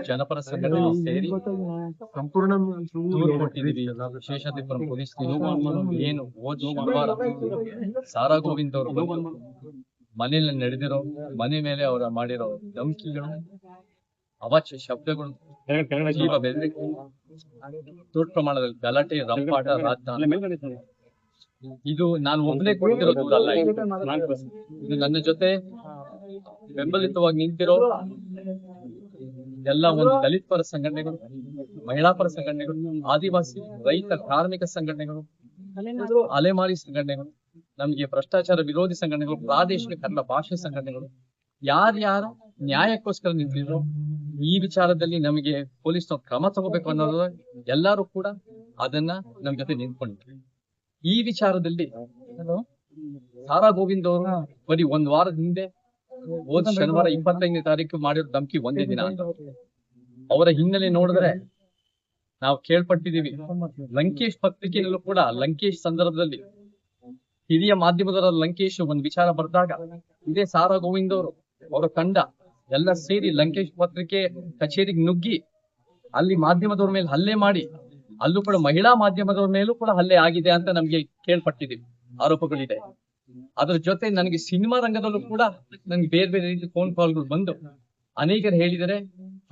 ಜನಪರ ಸಂಘಟನೆ ಸೇರಿ ಸಂಪೂರ್ಣ ದೂರು ಕೊಟ್ಟಿದ್ದೀವಿ. ಶೇಷಾದ್ರಿಪುರಂ ಪೊಲೀಸ್ ಏನು ಹೋದ ಶನಿವಾರ ಸಾರಾ ಗೋವಿಂದ್ ಅವರು ಮನೆಯಲ್ಲಿ ನಡೆದಿರೋ ಮನೆ ಮೇಲೆ ಅವರ ಮಾಡಿರೋ ಧಮಕಿಗಳು, ಅವಾಚ್ಯ ಶಬ್ದಗಳು, ಜೀವ ಬೆದರಿಕೆ, ದೊಡ್ಡ ಪ್ರಮಾಣದಲ್ಲಿ ಗಲಾಟೆ, ರಂಪಾಟ, ರಾಜಧಾನಿ. ಇದು ನಾನು ಒಬ್ಬನೇ ಕೊಡ್ತಿರೋ ದೂರ ಅಲ್ಲ. ಇದು ನನ್ನ ಜೊತೆ ಬೆಂಬಲಿತವಾಗಿ ನಿಂತಿರೋ ಎಲ್ಲ ಒಂದು ದಲಿತ ಪರ ಸಂಘಟನೆಗಳು, ಮಹಿಳಾ ಪರ ಸಂಘಟನೆಗಳು, ಆದಿವಾಸಿ ರೈತ ಕಾರ್ಮಿಕ ಸಂಘಟನೆಗಳು, ಅಲೆಮಾರಿ ಸಂಘಟನೆಗಳು, ನಮಗೆ ಭ್ರಷ್ಟಾಚಾರ ವಿರೋಧಿ ಸಂಘಟನೆಗಳು, ಪ್ರಾದೇಶಿಕ ಕನ್ನಡ ಭಾಷೆ ಸಂಘಟನೆಗಳು, ಯಾರ್ಯಾರು ನ್ಯಾಯಕ್ಕೋಸ್ಕರ ನಿಂತಿದ್ರು ಈ ವಿಚಾರದಲ್ಲಿ ನಮಗೆ ಪೊಲೀಸ್ನವ್ರು ಕ್ರಮ ತಗೋಬೇಕು ಅನ್ನೋದು ಎಲ್ಲರೂ ಕೂಡ ಅದನ್ನ ನಮ್ ಜೊತೆ ನಿಂತ್ಕೊಂಡಿದ್ರು. ಈ ವಿಚಾರದಲ್ಲಿ ಸಾರಾ ಗೋವಿಂದ್ ಅವರು ಬರೀ ಒಂದ್ ವಾರದ ಹಿಂದೆ ಹೋದ ಶನಿವಾರ 25ನೇ ತಾರೀಕು ಮಾಡಿರೋ ಧಮಕಿ ಒಂದೇ ದಿನ ಅಂತ. ಅವರ ಹಿನ್ನೆಲೆ ನೋಡಿದ್ರೆ ನಾವು ಕೇಳ್ಪಟ್ಟಿದೀವಿ. ಲಂಕೇಶ್ ಪತ್ರಿಕೆಯಲ್ಲೂ ಕೂಡ ಲಂಕೇಶ್ ಸಂದರ್ಭದಲ್ಲಿ ಹಿರಿಯ ಮಾಧ್ಯಮದವರ ಲಂಕೇಶ್ ಒಂದ್ ವಿಚಾರ ಬರೆದಾಗ ಇದೇ ಸಾರಾ ಗೋವಿಂದ್ ಅವರು ಅವರ ತಂಡ ಎಲ್ಲ ಸೇರಿ ಲಂಕೇಶ್ ಪತ್ರಿಕೆ ಕಚೇರಿಗೆ ನುಗ್ಗಿ ಅಲ್ಲಿ ಮಾಧ್ಯಮದವ್ರ ಮೇಲೆ ಹಲ್ಲೆ ಮಾಡಿ, ಅಲ್ಲೂ ಕೂಡ ಮಹಿಳಾ ಮಾಧ್ಯಮದವ್ರ ಮೇಲೂ ಕೂಡ ಹಲ್ಲೆ ಆಗಿದೆ ಅಂತ ನಮ್ಗೆ ಕೇಳ್ಪಟ್ಟಿದ್ದೀವಿ, ಆರೋಪಗಳಿದೆ. ಅದ್ರ ಜೊತೆ ನನಗೆ ಸಿನಿಮಾ ರಂಗದಲ್ಲೂ ಕೂಡ ನನ್ಗೆ ಬೇರೆ ಬೇರೆ ರೀತಿ ಫೋನ್ ಕಾಲ್ಗಳು ಬಂದು ಅನೇಕರು ಹೇಳಿದರೆ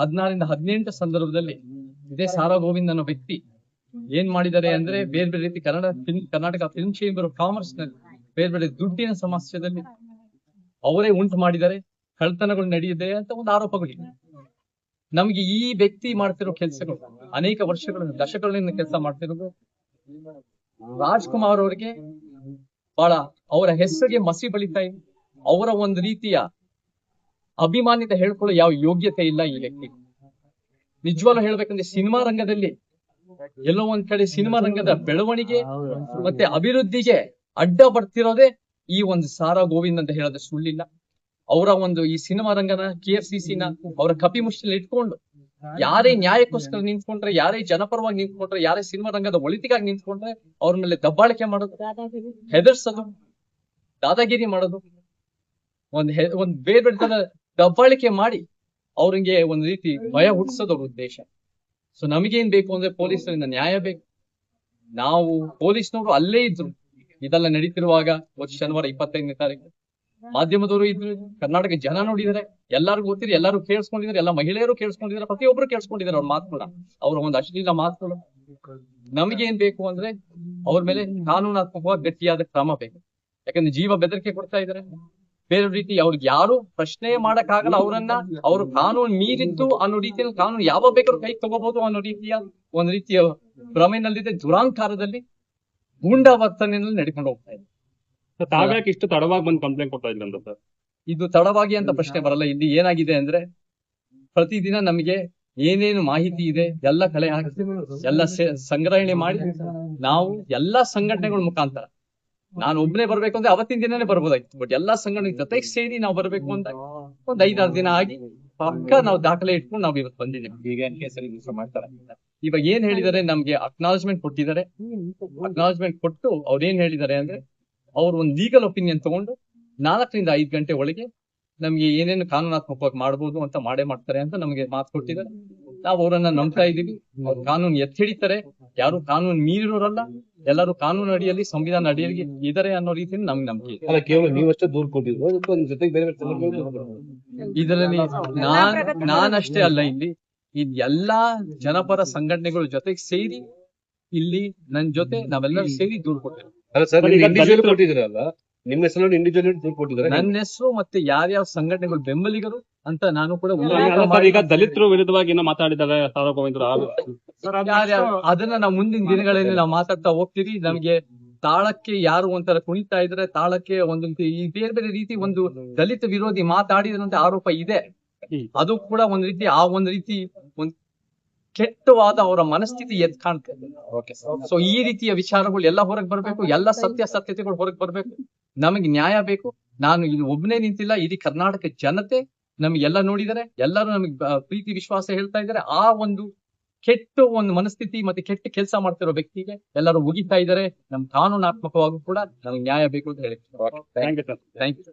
16ರಿಂದ 18 ಸಂದರ್ಭದಲ್ಲಿ ಇದೇ ಸಾರಾ ಗೋವಿಂದ್ ಅನ್ನೋ ವ್ಯಕ್ತಿ ಏನ್ ಮಾಡಿದ್ದಾರೆ ಅಂದ್ರೆ ಬೇರೆ ಬೇರೆ ರೀತಿ Karnataka film chamber of commerce ನಲ್ಲಿ ಬೇರೆ ಬೇರೆ ದುಡ್ಡಿನ ಸಮಸ್ಯೆದಲ್ಲಿ ಅವರೇ ಉಂಟು ಮಾಡಿದ್ದಾರೆ, ಕಳ್ತನಗಳು ನಡೆಯಿದೆ ಅಂತ ಒಂದು ಆರೋಪಗಳಿದೆ. ನಮ್ಗೆ ಈ ವ್ಯಕ್ತಿ ಮಾಡ್ತಿರೋ ಕೆಲಸಗಳು ಅನೇಕ ವರ್ಷಗಳ ದಶಕಗಳಿಂದ ಕೆಲಸ ಮಾಡ್ತಿರೋದು ರಾಜ್ಕುಮಾರ್ ಅವರಿಗೆ ಬಹಳ ಅವರ ಹೆಸರಿಗೆ ಮಸಿ ಬಳಿತಾ ಇದೆ. ಅವರ ಒಂದು ರೀತಿಯ ಅಭಿಮಾನಿತ ಹೇಳ್ಕೊಳ್ಳೋ ಯಾವ ಯೋಗ್ಯತೆ ಇಲ್ಲ ಈ ವ್ಯಕ್ತಿ. ನಿಜವಾಗ್ಲೂ ಹೇಳ್ಬೇಕಂದ್ರೆ ಸಿನಿಮಾ ರಂಗದಲ್ಲಿ ಎಲ್ಲೋ ಒಂದ್ ಕಡೆ ಸಿನಿಮಾ ರಂಗದ ಬೆಳವಣಿಗೆ ಮತ್ತೆ ಅಭಿವೃದ್ಧಿಗೆ ಅಡ್ಡ ಬರ್ತಿರೋದೇ ಈ ಒಂದು ಸಾರಾ ಗೋವಿಂದ್ ಅಂತ ಹೇಳೋದು ಸುಳ್ಳಿಲ್ಲ. ಅವರ ಒಂದು ಈ ಸಿನಿಮಾ ರಂಗನ KFCC ಅವರ ಕಪಿ ಮುಷ್ಟಿಯಲ್ಲಿ ಇಟ್ಕೊಂಡು ಯಾರೇ ನ್ಯಾಯಕ್ಕೋಸ್ಕರ ನಿಂತ್ಕೊಂಡ್ರೆ, ಯಾರೇ ಜನಪರವಾಗಿ ನಿಂತ್ಕೊಂಡ್ರೆ, ಯಾರೇ ಸಿನಿಮಾ ರಂಗದ ಒಳಿತಿಗಾಗಿ ನಿಂತ್ಕೊಂಡ್ರೆ ಅವ್ರ ಮೇಲೆ ದಬ್ಬಾಳಿಕೆ ಮಾಡೋದು, ಹೆದರ್ಸೋದು, ದಾದಾಗಿರಿ ಮಾಡೋದು, ಒಂದ್ ಬೇರೆ ಬೇರೆ ತರ ದಬ್ಬಾಳಿಕೆ ಮಾಡಿ ಅವ್ರಿಗೆ ಒಂದ್ ರೀತಿ ಭಯ ಹುಟ್ಟಿಸೋದು ಅವ್ರ ಉದ್ದೇಶ. ಸೊ ನಮಗೇನ್ ಬೇಕು ಅಂದ್ರೆ ಪೊಲೀಸರಿಂದ ನ್ಯಾಯ ಬೇಕು. ನಾವು ಪೊಲೀಸ್ನವರು ಅಲ್ಲೇ ಇದ್ರು ಇದೆಲ್ಲ ನಡೀತಿರುವಾಗ ಶನಿವಾರ 25ನೇ ತಾರೀಕು ಮಾಧ್ಯಮದವರು ಇದ್ರು, ಕರ್ನಾಟಕ ಜನ ನೋಡಿದರೆ, ಎಲ್ಲರಿಗೂ ಗೊತ್ತಿದೆ, ಎಲ್ಲರೂ ಕೇಳಿಸ್ಕೊಂಡಿದ್ದಾರೆ, ಎಲ್ಲ ಮಹಿಳೆಯರು ಕೇಳಿಸ್ಕೊಂಡಿದ್ದಾರೆ, ಪ್ರತಿಯೊಬ್ಬರು ಕೇಳಿಸ್ಕೊಂಡಿದ್ದಾರೆ ಅವ್ರ ಮಾತುಗಳ, ಅವ್ರ ಒಂದು ಅಶ್ಲೀಲ ಮಾತುಗಳು. ನಮಗೇನ್ ಬೇಕು ಅಂದ್ರೆ ಅವ್ರ ಮೇಲೆ ಕಾನೂನಾತ್ಮಕವಾಗಿ ಗಟ್ಟಿಯಾದ ಕ್ರಮ ಬೇಕು. ಯಾಕಂದ್ರೆ ಜೀವ ಬೆದರಿಕೆ ಕೊಡ್ತಾ ಇದಾರೆ, ಬೇರೆ ರೀತಿ ಅವ್ರಿಗೆ ಯಾರು ಪ್ರಶ್ನೆ ಮಾಡಕ್ಕಾಗಲ್ಲ. ಅವರು ಕಾನೂನು ಮೀರಿದ್ದು ಅನ್ನೋ ರೀತಿಯಲ್ಲಿ ಕಾನೂನು ಯಾವ ಬೇಕಾದ್ರೂ ಕೈ ತಗೋಬಹುದು ಅನ್ನೋ ರೀತಿಯ ಒಂದು ರೀತಿಯ ಭ್ರಮೆನಲ್ಲಿದೆ, ದುರಾಂಕಾರದಲ್ಲಿ ಗೂಂಡಾ ವರ್ತನೆಯಲ್ಲಿ ನಡ್ಕೊಂಡು ಹೋಗ್ತಾ ಇದೆ. ತಾವ್ಯಾಕೆ ಇಷ್ಟು ತಡವಾಗಿ ಬಂದು ಕಂಪ್ಲೇಂಟ್ ಕೊಡ್ತಾ ಇದ್ರಂತ ಸರ್? ಇದು ತಡವಾಗಿ ಅಂತ ಪ್ರಶ್ನೆ ಬರಲ್ಲ. ಇಲ್ಲಿ ಏನಾಗಿದೆ ಅಂದ್ರೆ ಪ್ರತಿದಿನ ನಮಗೆ ಏನೇನು ಮಾಹಿತಿ ಇದೆ ಎಲ್ಲ ಕಲೆ ಹಾಕಿ ಎಲ್ಲ ಸಂಗ್ರಹಣೆ ಮಾಡಿ ನಾವು ಎಲ್ಲಾ ಸಂಘಟನೆಗಳ ಮುಖಾಂತರ, ನಾನು ಒಬ್ಬನೇ ಬರ್ಬೇಕು ಅಂದ್ರೆ ಅವತ್ತಿನ ದಿನನೇ ಬರ್ಬೋದಾಗಿತ್ತು, ಬಟ್ ಎಲ್ಲಾ ಸಂಘಟನೆ ಜೊತೆಗೆ ಸೇರಿ ನಾವು ಬರ್ಬೇಕು ಅಂತ ಒಂದ್ 5-6 ದಿನ ಆಗಿ ಪಕ್ಕ ನಾವು ದಾಖಲೆ ಇಟ್ಕೊಂಡು ನಾವು ಇವತ್ತು ಬಂದಿದ್ದೀವಿ. ಈಗ ಕೇಸರಿ ಮಾಡ್ತಾರೆ. ಇವಾಗ ಏನ್ ಹೇಳಿದ್ದಾರೆ, ನಮ್ಗೆ ಅಕ್ನಾಲಜ್ಮೆಂಟ್ ಕೊಟ್ಟಿದ್ದಾರೆ. ಅಕ್ನಾಲಜ್ಮೆಂಟ್ ಕೊಟ್ಟು ಅವ್ರು ಏನ್ ಹೇಳಿದ್ದಾರೆ ಅಂದ್ರೆ ಅವ್ರು ಒಂದು ಲೀಗಲ್ ಒಪಿನಿಯನ್ ತಗೊಂಡು 4ರಿಂದ 5 ಗಂಟೆ ಒಳಗೆ ನಮ್ಗೆ ಏನೇನು ಕಾನೂನಾತ್ಮಕವಾಗಿ ಮಾಡ್ಬೋದು ಅಂತ ಮಾಡ್ತಾರೆ ಅಂತ ನಮ್ಗೆ ಮಾತು ಕೊಟ್ಟಿದ್ದಾರೆ. ನಾವು ಅವರನ್ನ ನಂಬ್ತಾ ಇದೀವಿ. ಅವ್ರು ಕಾನೂನು ಎತ್ತಿ ಹಿಡಿತಾರೆ, ಯಾರು ಕಾನೂನು ಮೀರಿರೋರಲ್ಲ, ಎಲ್ಲರೂ ಕಾನೂನು ಅಡಿಯಲ್ಲಿ ಸಂವಿಧಾನ ಅಡಿಯಲ್ಲಿ ಇದಾರೆ ಅನ್ನೋ ರೀತಿಯಲ್ಲಿ ನಮ್ಗೆ ನಂಬಿಕೆ ಇದೆ. ಕೇವಲ ನೀವಷ್ಟೇ ದೂರ ಕೊಟ್ಟಿದ್ರು, ಜೊತೆಗೆ ಬೇರೆ ಇದರಲ್ಲಿ ನಾನಷ್ಟೇ ಅಲ್ಲ, ಇಲ್ಲಿ ಎಲ್ಲಾ ಜನಪರ ಸಂಘಟನೆಗಳ ಜೊತೆಗೆ ಸೇರಿ ಇಲ್ಲಿ ನನ್ ಜೊತೆ ನಾವೆಲ್ಲರೂ ಸೇರಿ ದೂರ ಕೊಟ್ಟಿದ್ದೀವಿ. ನಿಮ್ಮ ಹೆಸರು ಇಂಡಿವಿಜುವಲ್ ದೂರ ಕೊಟ್ಟಿದ್ದಾರೆ. ನನ್ನ ಹೆಸರು ಮತ್ತೆ ಯಾರ್ಯಾವ ಸಂಘಟನೆಗಳು ಬೆಂಬಲಿಗರು ಅಂತ ನಾನು ಕೂಡ ಈಗ ದಲಿತರು ವಿರುದ್ಧವಾಗಿ ಏನೋ ಮಾತಾಡಿದ್ದಾರೆ ಸಾರಾ ಗೋವಿಂದ್ ಅದನ್ನ ನಾವು ಮುಂದಿನ ದಿನಗಳಲ್ಲಿ ನಾವು ಮಾತಾಡ್ತಾ ಹೋಗ್ತೀವಿ. ನಮ್ಗೆ ತಾಳಕ್ಕೆ ಯಾರು ಒಂಥರ ಕುಣಿತಾ ಇದ್ರೆ ತಾಳಕ್ಕೆ ಒಂದೊಂದು ಈ ಬೇರೆ ಬೇರೆ ರೀತಿ ಒಂದು ದಲಿತ ವಿರೋಧಿ ಮಾತಾಡಿದಂತ ಆರೋಪ ಇದೆ. ಅದು ಕೂಡ ಒಂದ್ ರೀತಿ ಒಂದ್ ಕೆಟ್ಟವಾದ ಅವರ ಮನಸ್ಥಿತಿ ಎದ್ದು ಕಾಣ್ತದೆ. ಸೊ ಈ ರೀತಿಯ ವಿಚಾರಗಳು ಎಲ್ಲ ಹೊರಗೆ ಬರ್ಬೇಕು, ಎಲ್ಲ ಸತ್ಯತೆಗಳು ಹೊರಗೆ ಬರ್ಬೇಕು. ನಮಗೆ ನ್ಯಾಯ ಬೇಕು. ನಾನು ಇಲ್ಲಿ ಒಬ್ಬನೇ ನಿಂತಿಲ್ಲ, ಇಡೀ ಕರ್ನಾಟಕ ಜನತೆ ನಮಗೆಲ್ಲ ನೋಡಿದರೆ, ಎಲ್ಲರೂ ನಮಗೆ ಪ್ರೀತಿ ವಿಶ್ವಾಸ ಹೇಳ್ತಾ ಇದ್ದಾರೆ. ಆ ಒಂದು ಕೆಟ್ಟ ಒಂದು ಮನಸ್ಥಿತಿ ಮತ್ತೆ ಕೆಟ್ಟ ಕೆಲಸ ಮಾಡ್ತಿರೋ ವ್ಯಕ್ತಿಗೆ ಎಲ್ಲರೂ ಮುಗಿತಾ ಇದ್ದಾರೆ. ನಮ್ ಕಾನೂನಾತ್ಮಕವಾಗೂ ಕೂಡ ನಮ್ಗೆ ನ್ಯಾಯ ಬೇಕು ಅಂತ ಹೇಳಿ. Thank you.